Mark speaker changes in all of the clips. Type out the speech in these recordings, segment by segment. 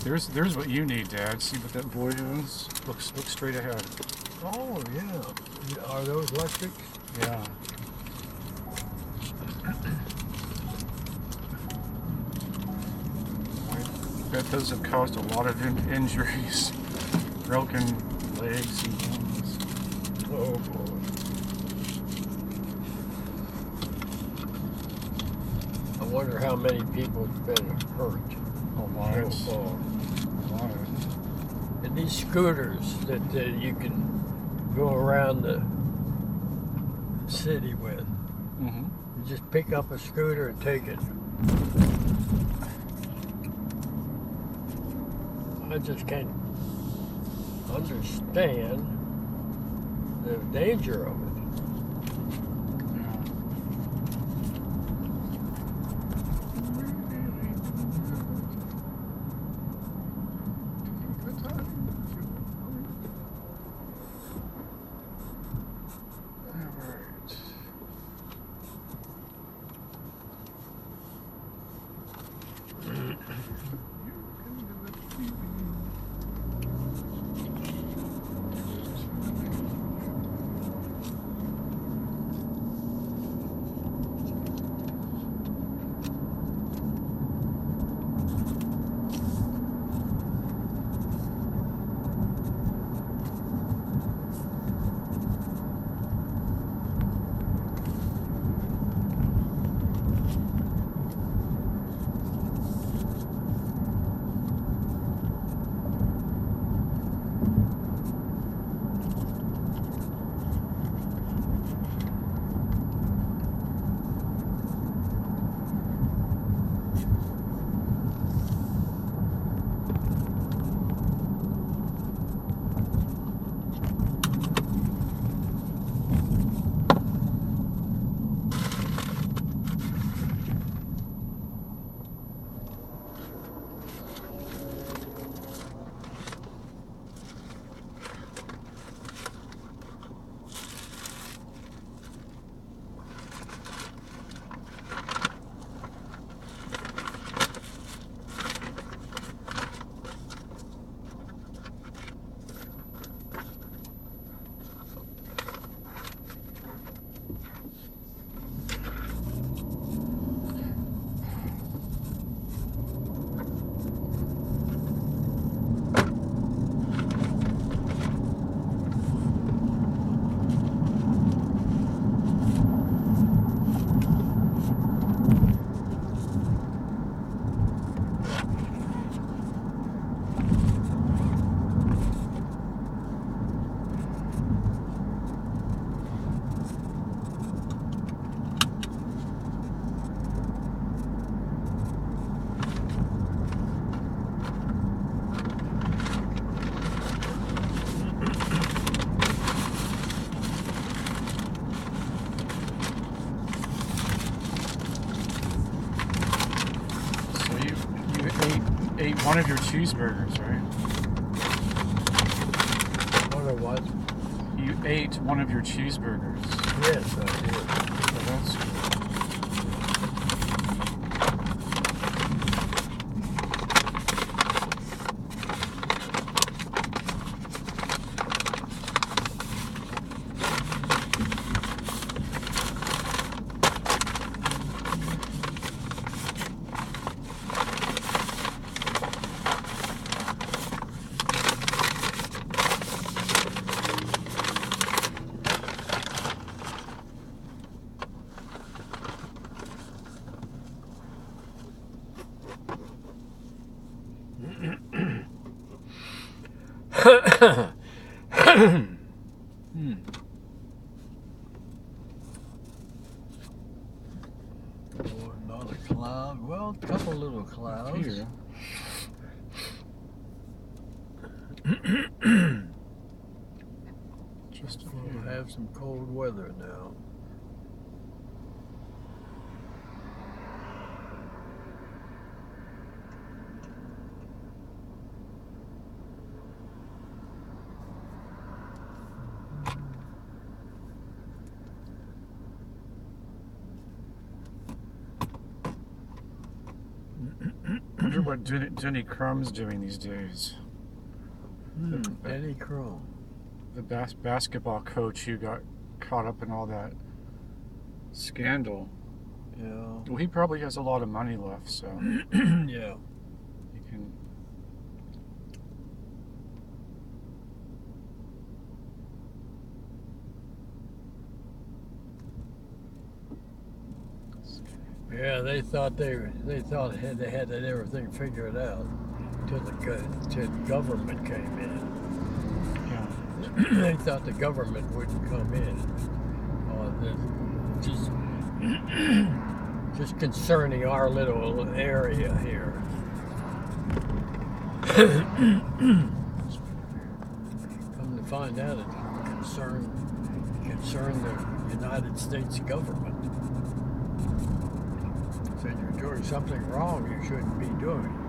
Speaker 1: There's what you need, Dad. See what that void is? Look straight ahead.
Speaker 2: Oh, yeah. Are those electrics?
Speaker 1: Yeah. That does have caused a lot of injuries. Broken legs and bones.
Speaker 2: Oh, boy. I wonder how many people have been hurt
Speaker 1: A lot.
Speaker 2: so far.
Speaker 1: A lot.
Speaker 2: And these scooters that you can go around the city with.
Speaker 1: Mm-hmm.
Speaker 2: You just pick up a scooter and take it. I just can't understand the danger of it.
Speaker 1: Ate one of your cheeseburgers, right?
Speaker 2: One of what?
Speaker 1: You ate one of your cheeseburgers.
Speaker 2: Yes, I did.
Speaker 1: So that's good.
Speaker 2: Oh, not a cloud. Well, a couple little clouds.
Speaker 1: Here. Just a
Speaker 2: We'll
Speaker 1: few.
Speaker 2: have some cold weather now.
Speaker 1: wonder what Denny Crum's doing these days.
Speaker 2: Denny Crum.
Speaker 1: The basketball coach who got caught up in all that scandal.
Speaker 2: Yeah.
Speaker 1: Well, he probably has a lot of money left, so
Speaker 2: Yeah.
Speaker 1: he can.
Speaker 2: Yeah, they thought they had everything figured out till the government came in.
Speaker 1: Yeah.
Speaker 2: They thought the government wouldn't come in. Just concerning our little area here. Come to find out, it concerned the United States government. Said you're doing something wrong you shouldn't be doing.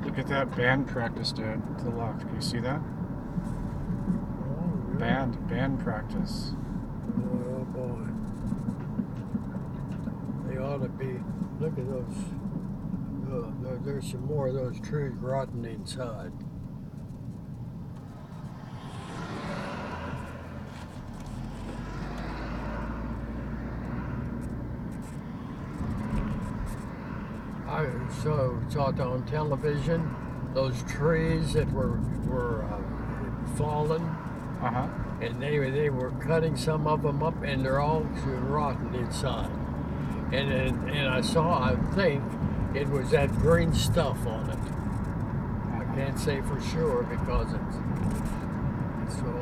Speaker 1: Look at that band practice to the left. Can you see that?
Speaker 2: Oh, yeah.
Speaker 1: Band practice.
Speaker 2: Oh boy. They ought to be. Look at those. There's some more of those trees rotting inside. I saw it on television. Those trees that were fallen.
Speaker 1: Uh-huh.
Speaker 2: And they were cutting some of them up, and they're all rotten inside. And I think it was that green stuff on it. I can't say for sure because it's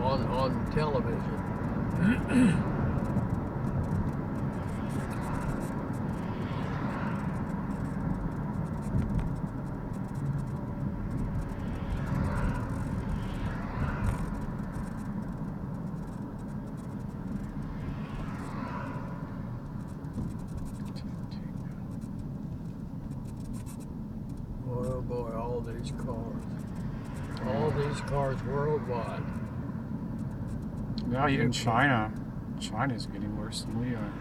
Speaker 2: on television. Oh boy, all these cars worldwide.
Speaker 1: Now even China. China's getting worse than we are.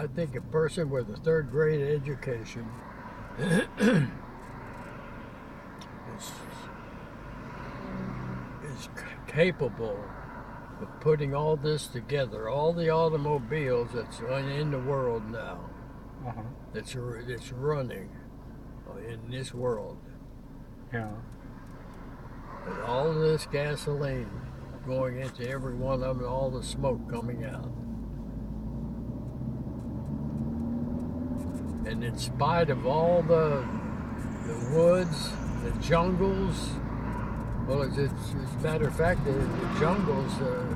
Speaker 2: I think a person with a third grade education is capable of putting all this together, all the automobiles that's in the world now,
Speaker 1: Uh-huh.
Speaker 2: that's running in this world.
Speaker 1: Yeah.
Speaker 2: And all of this gasoline going into every one of them, all the smoke coming out. And in spite of all the woods, the jungles, well, as a matter of fact, the jungles are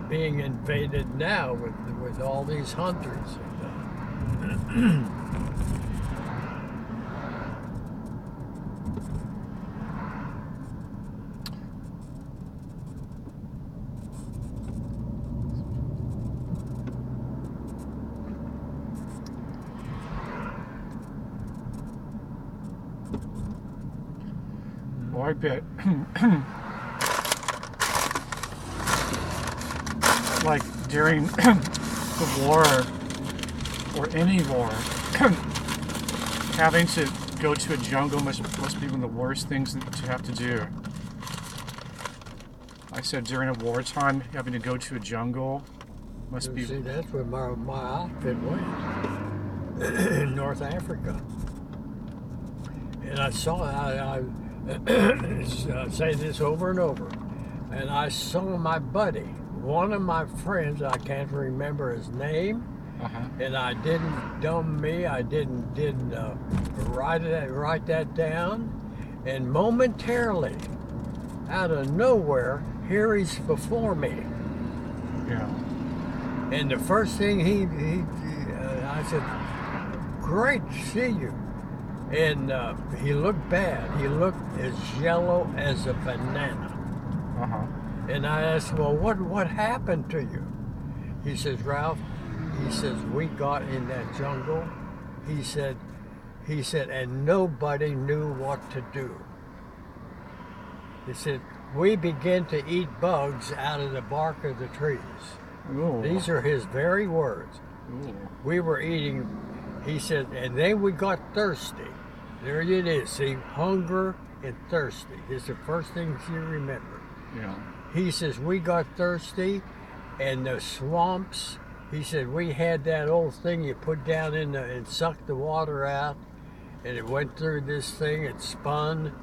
Speaker 2: being invaded now with all these hunters.
Speaker 1: Well, I bet, like during the war or any war, having to go to a jungle must be one of the worst things to have to do. I said during a wartime, having to go to a jungle must be.
Speaker 2: See, that's where my outfit went in North Africa, and I say this over and over, and I saw my buddy, one of my friends, I can't remember his name, and I didn't write that down, and momentarily, out of nowhere, here he's before me.
Speaker 1: Yeah.
Speaker 2: And the first thing I said, great to see you. And he looked bad. He looked as yellow as a banana.
Speaker 1: Uh-huh.
Speaker 2: And I asked him, well, what happened to you? He says, Ralph, he says, we got in that jungle. He said, and nobody knew what to do. He said, we began to eat bugs out of the bark of the trees.
Speaker 1: Ooh.
Speaker 2: These are his very words.
Speaker 1: Ooh.
Speaker 2: We were eating, he said, and then we got thirsty. There it is, see, hunger and thirsty is the first things you remember.
Speaker 1: Yeah.
Speaker 2: He says, we got thirsty, and the swamps, he said, we had that old thing you put down in and sucked the water out, and it went through this thing, it spun,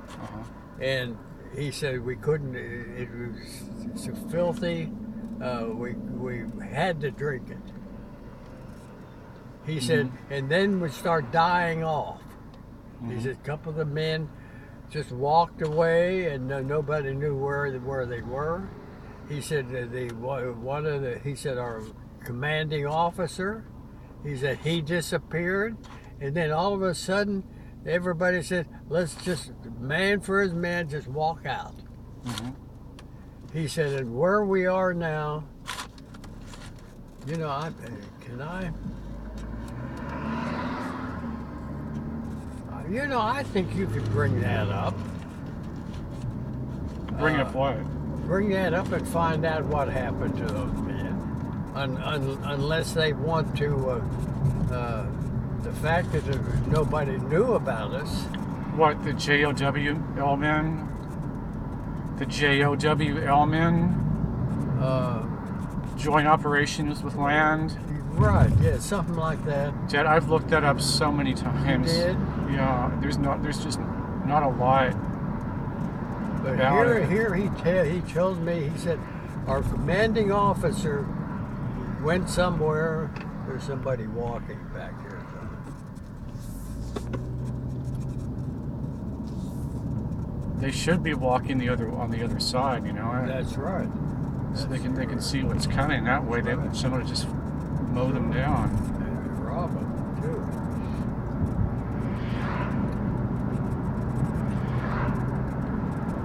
Speaker 2: and he said we couldn't, it was so filthy, we had to drink it. He said, and then we start dying off. He said, a couple of the men just walked away, and nobody knew where they were. He said he said our commanding officer, he said he disappeared, and then all of a sudden, everybody said, let's just man for his man, just walk out. He said, and where we are now, you know, you know, I think you could bring that up.
Speaker 1: Bring up what?
Speaker 2: Bring that up and find out what happened to those men. Unless they want to, the fact that nobody knew about us.
Speaker 1: What, the JOWL men? The JOWL men? Joint operations with land?
Speaker 2: Right, yeah, something like that.
Speaker 1: Jed, I've looked that up so many times.
Speaker 2: You did?
Speaker 1: Yeah, there's just not a lot.
Speaker 2: But
Speaker 1: about it.
Speaker 2: here he told me, he said, our commanding officer went somewhere. There's somebody walking back here.
Speaker 1: They should be walking on the other side, you know.
Speaker 2: That's right.
Speaker 1: So they can see what's coming. That way, somebody just mow them down.
Speaker 2: And rob them too.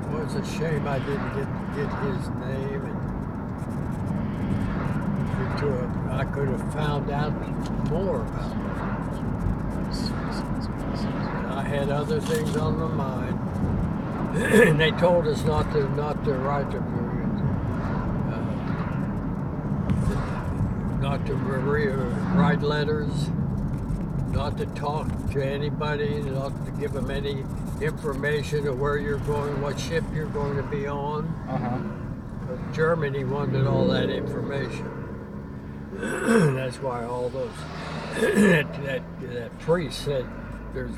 Speaker 2: Well, it's a shame I didn't get his name, and I could have found out more about him. I had other things on my mind. And they told us not to write to write letters, not to talk to anybody, not to give them any information of where you're going, what ship you're going to be on. Germany wanted all that information. That's why all those that priest said there's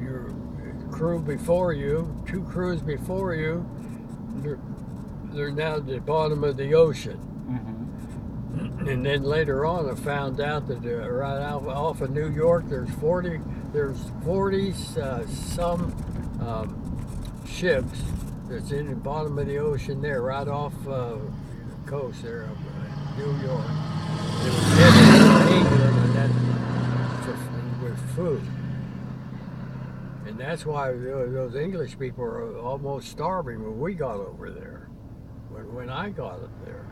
Speaker 2: your crew before you, 2 crews before you, they're now at the bottom of the ocean. And then later on, I found out that right off of New York, there's 40 some ships that's in the bottom of the ocean there, right off the coast there of New York. It was headed to England and then with food. And that's why those English people are almost starving when we got over there, when I got up there.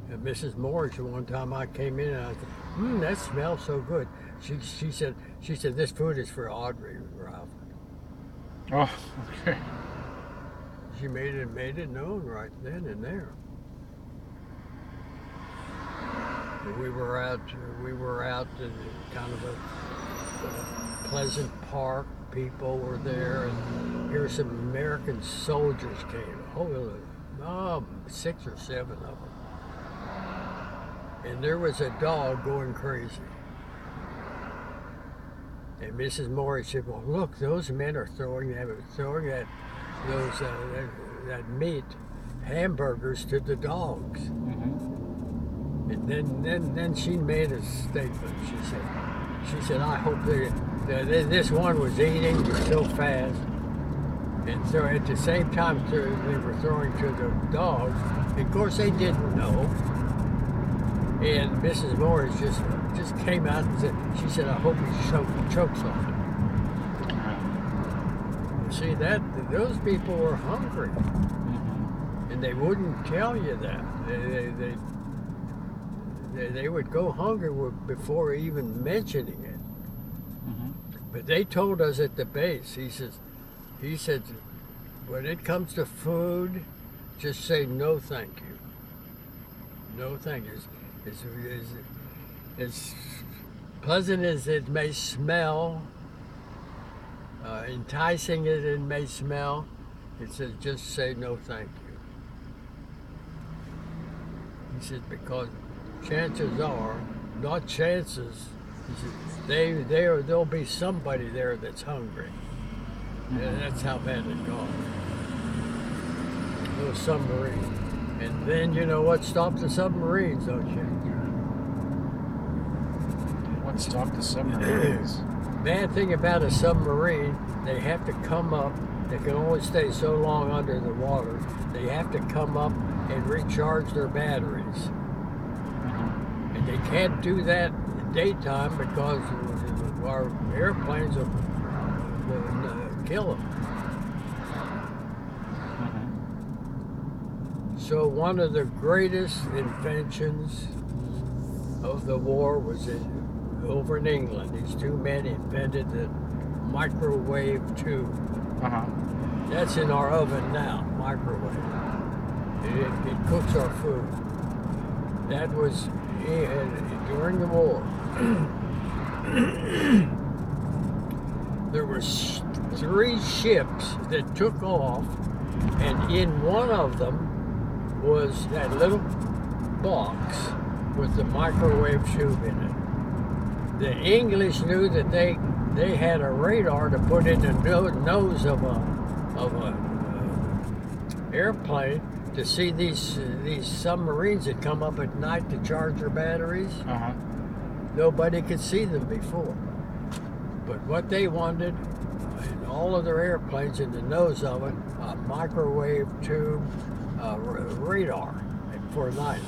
Speaker 2: And Mrs. Morris, one time I came in and I said, that smells so good. She said, this food is for Audrey, Ralph.
Speaker 1: Oh, okay.
Speaker 2: She made it known right then and there. And we were out in kind of a pleasant park. People were there, and here some American soldiers came. 6 or 7 of them. And there was a dog going crazy. And Mrs. Morris said, well, look, those men are throwing that meat, hamburgers to the dogs. And then she made a statement. She said, I hope this one was eating so fast. And so at the same time they were throwing to the dogs. Of course, they didn't know. And Mrs. Morris just came out and said, she said, I hope he chokes on it. See, those people were hungry. And they wouldn't tell you that. They would go hungry before even mentioning it. But they told us at the base, he said, when it comes to food, just say no thank you. No thank you. As pleasant as it may smell, enticing as it may smell, it says just say no thank you. He said, because chances are, not chances, he said, there'll be somebody there that's hungry. And that's how bad it got. Those submarines. And then you know what stopped the submarines, don't you?
Speaker 1: What stopped the submarines?
Speaker 2: Bad thing about a submarine, they have to come up. They can only stay so long under the water. They have to come up and recharge their batteries. And they can't do that in the daytime because our airplanes will kill them. So one of the greatest inventions of the war was over in England. These two men invented the microwave tube. That's in our oven now, microwave. It cooks our food. That was during the war. There were 3 ships that took off, and in one of them was that little box with the microwave tube in it. The English knew that they had a radar to put in the nose of a airplane to see these submarines that come up at night to charge their batteries. Nobody could see them before. But what they wanted in all of their airplanes, in the nose of it, a microwave tube radar for night.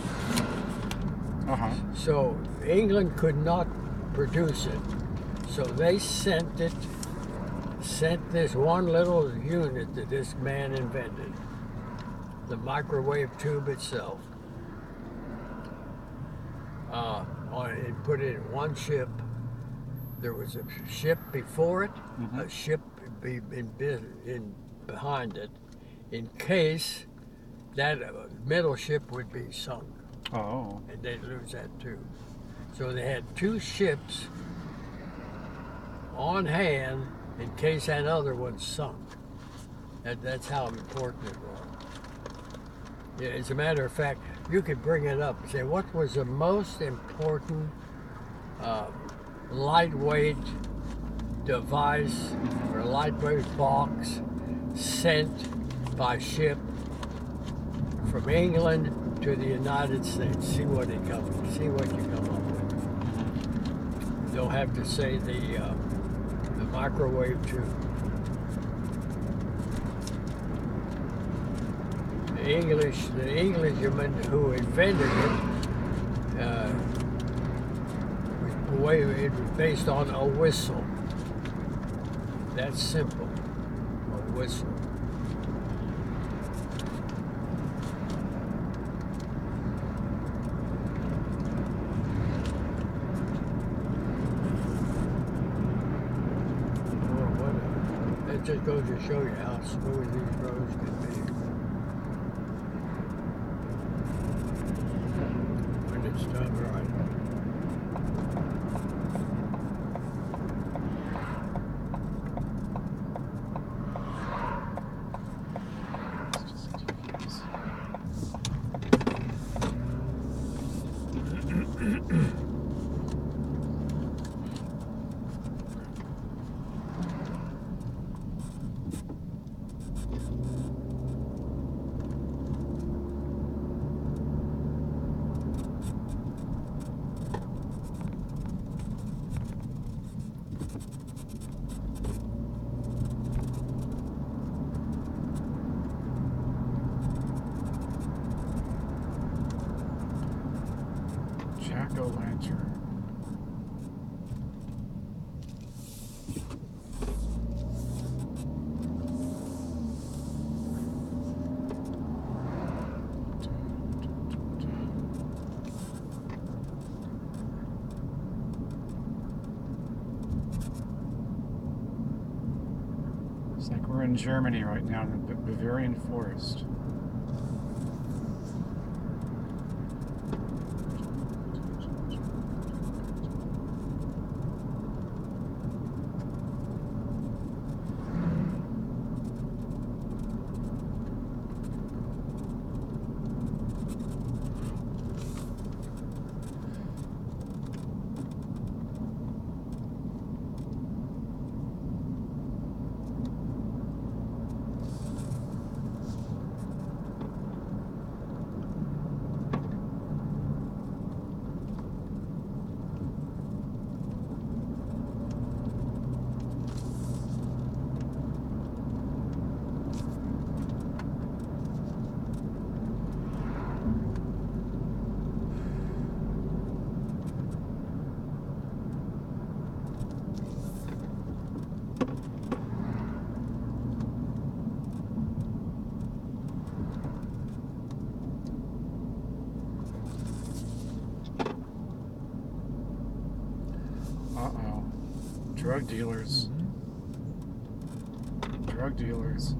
Speaker 2: So England could not produce it. So they sent this one little unit that this man invented, the microwave tube itself. And put it in one ship. There was a ship before it, a ship in behind it, in case that middle ship would be sunk. And they'd lose that too. So they had 2 ships on hand in case that other one sunk. That's how important it was. Yeah, as a matter of fact, you could bring it up and say, what was the most important lightweight device or lightweight box sent by ship from England to the United States? See what you come up with. You don't have to say the microwave tube. The Englishman who invented it was based on a whistle. That's simple. A whistle. It just goes to show you how smooth these roads can be. When it's done right.
Speaker 1: Jack-o'-lantern. It's like we're in Germany right now in the Bavarian forest. Uh-oh. Drug dealers. Drug dealers.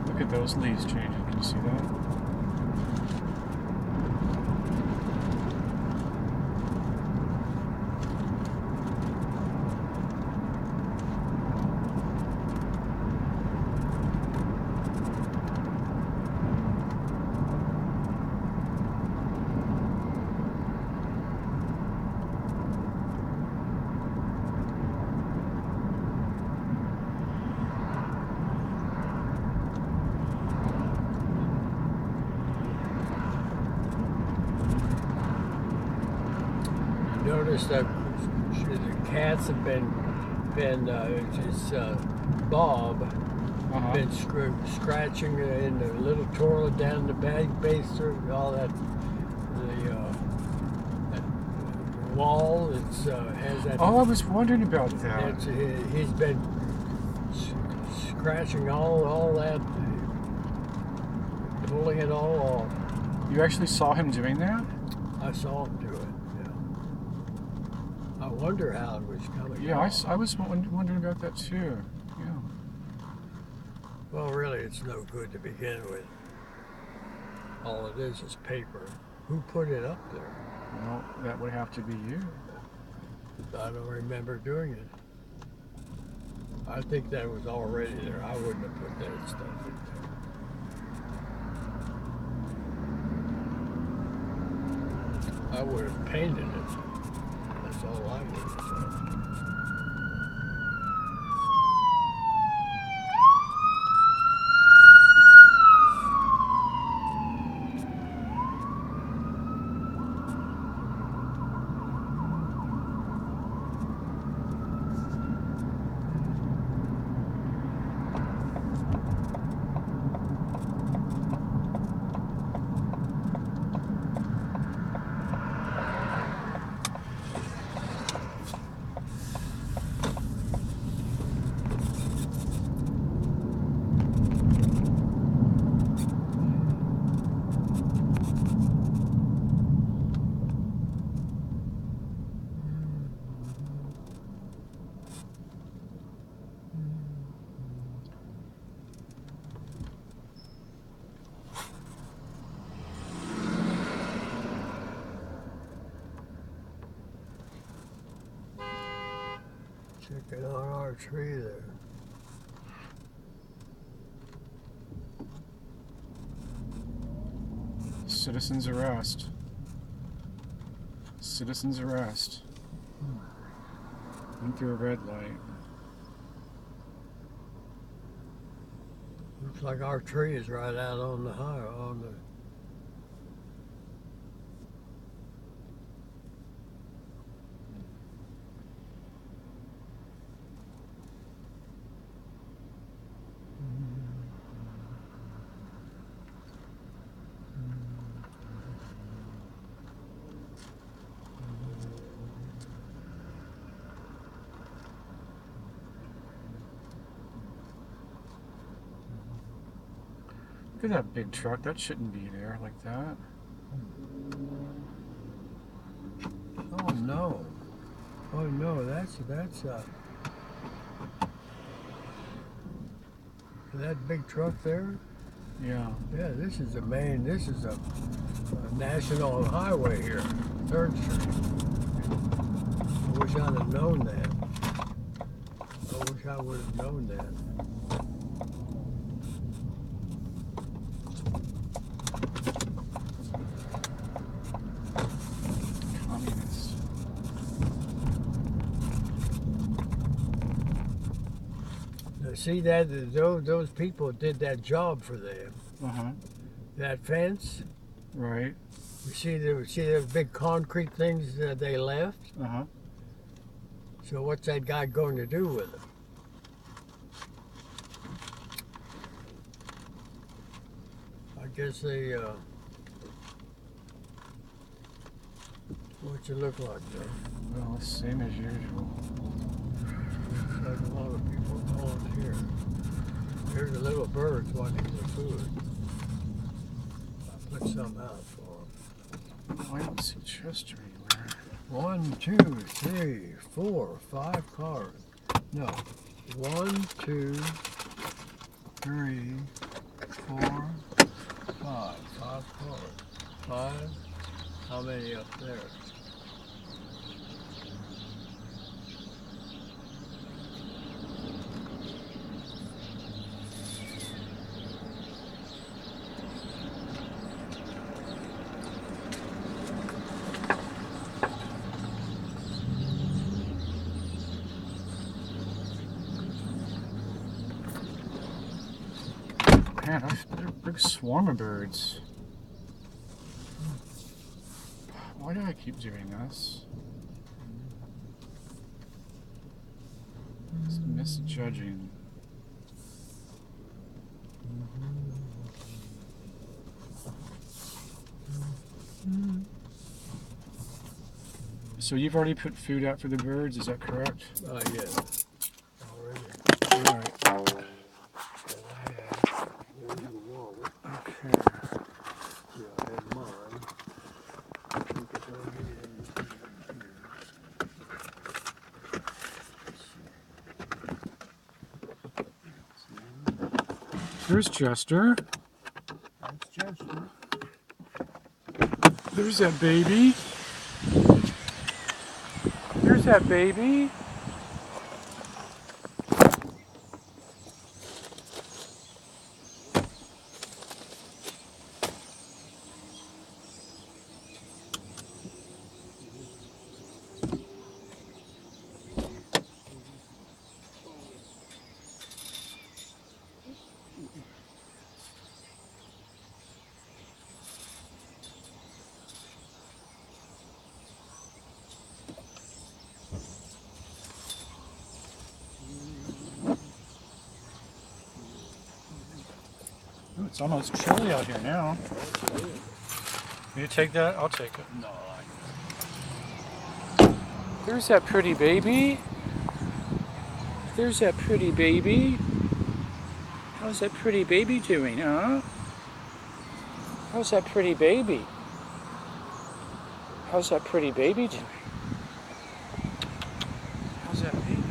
Speaker 1: Look at those leaves changing. Can you see that?
Speaker 2: Notice that the cats have been Bob been scratching in the little toilet down the base through all that that wall. It's has that.
Speaker 1: Oh, I was wondering about that.
Speaker 2: He's been scratching all that, pulling it all off.
Speaker 1: You actually saw him doing that?
Speaker 2: I saw him do it. Yeah. wonder how it was coming.
Speaker 1: Yeah,
Speaker 2: off.
Speaker 1: I was wondering about that too. Yeah.
Speaker 2: Well, really, it's no good to begin with. All it is paper. Who put it up there?
Speaker 1: Well, that would have to be you.
Speaker 2: I don't remember doing it. I think that was already there. I wouldn't have put that stuff in there. I would have painted it. That's all I would have done. Checking on our tree there.
Speaker 1: Citizen's arrest. Citizen's arrest. Went through a red light.
Speaker 2: Looks like our tree is right out on the high on the.
Speaker 1: Look at that big truck. That shouldn't be there like that.
Speaker 2: Oh no! Oh no! That's that big truck there.
Speaker 1: Yeah.
Speaker 2: Yeah, this is the main. This is a national highway here, 3rd Street. I wish I'd have known that. I wish I would have known that.
Speaker 1: Communist.
Speaker 2: Now, see that those people did that job for them.
Speaker 1: Uh-huh.
Speaker 2: That fence.
Speaker 1: Right.
Speaker 2: You see those big concrete things that they left.
Speaker 1: Uh-huh.
Speaker 2: So what's that guy going to do with them? I guess they. What's it look like, Joe?
Speaker 1: Well, same as usual.
Speaker 2: Looks like a lot of people volunteer. There's the little birds wanting their food. I put some out for them.
Speaker 1: Oh, I don't see Chester anywhere.
Speaker 2: 1, 2, 3, 4, 5 cars. No. 1, 2, 3, 4, 5. 5 cars. 5. How many up there?
Speaker 1: Man, they're a big swarm of birds. Why do I keep doing this? It's misjudging. So you've already put food out for the birds, is that correct?
Speaker 2: Yeah. Already.
Speaker 1: All right.
Speaker 2: There's the wallet.
Speaker 1: Okay.
Speaker 2: Yeah, I had mine. I think it's over here.
Speaker 1: There's Chester.
Speaker 2: That's Chester.
Speaker 1: There's that baby. There's that baby. Ooh, it's almost chilly out here now. You take that? I'll take it.
Speaker 2: No,
Speaker 1: There's that pretty baby. There's that pretty baby. How's that pretty baby doing, huh? How's that pretty baby? How's that pretty baby doing? How's that baby?